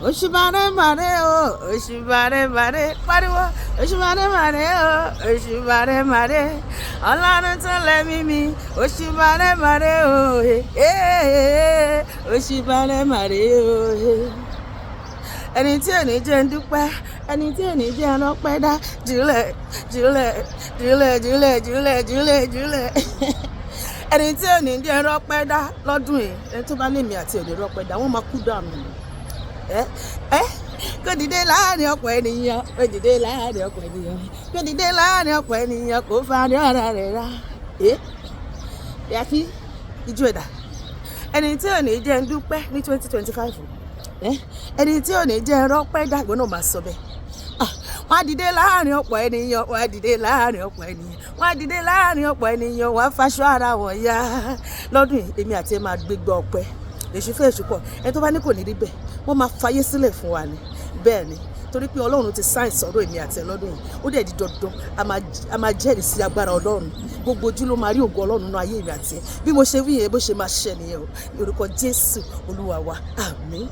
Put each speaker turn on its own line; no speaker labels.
Oṣùbàrẹ̀ màrẹ̀ o, oṣùbàrẹ̀ màrẹ̀ pariwo. Oṣùbàrẹ̀ màrẹ̀ o, oṣùbàrẹ̀ màrẹ̀. Ọlọ́run tó lẹ́mí mi, oṣùbàrẹ̀ màrẹ̀ o. Oṣùbàrẹ̀ màrẹ̀ o. Ẹni tí ò ní jẹ́ ń dúpẹ́, ẹni tí ò ní jẹ́ ń rọ́pẹ́ dá, jùlẹ̀, jùlẹ̀, jùlẹ̀, jùlẹ̀, jùlẹ̀, jùlẹ̀, jùlẹ̀. Ẹni tí ò ní jẹ́ ń rọ́pẹ́ dá lọ́dún yìí, ẹni tó bá lè mi àti òní rọ́pẹ́ dá, wọ́n máa kú dànù. Kò dìde láàrin ọ̀pọ̀ ènìyàn, kò dìde láàrin ọ̀pọ̀ ènìyàn, kò dìde láàrin ọ̀pọ̀ ènìyàn, kò fàárí ara rẹ̀ rá. Yàtí ijó ẹ̀dá. Ẹni tí ò ní jẹ́ ń dúpẹ́ ní 2025. Ẹni tí ò ní jẹ́ ń rọ́pẹ́ dá, ìwọ náà máa sọ bẹ́ẹ̀. Wọ́n á dìde láàrin ọ̀pọ̀ ènìyàn, wọ́n á dìde láàrin ọ̀pọ̀ ènìyàn, wọ́n á dìde láàrin ọ̀pọ̀ ènìyàn, wọ́n á faṣọ ara wọn ya. Lọ́dún yìí, èmi àti ẹ máa gbégbá ọpẹ́. Èṣù fẹ́ èṣù kọ̀, ẹni tó bá ní kò ní rí bẹ́ẹ̀, wọ́n máa fayé sílẹ̀ fún wa ni. Bẹ́ẹ̀ ni, torí pé Ọlọ́run ti sáìn sọ̀rọ̀ èmi àti ẹ lọ́dún yìí. Ó dẹ̀ di dandan, a máa jẹ́rìí sí agbára Ọlọ́run. Gbogbo ojú ló máa rí ògo Ọlọ́run nínú ayé èmi àti ẹ. Bí mo ṣe wí yẹn, bó ṣe máa ṣẹ nìyẹn o. Ní orúkọ Jésù Olúwa wa, àmín.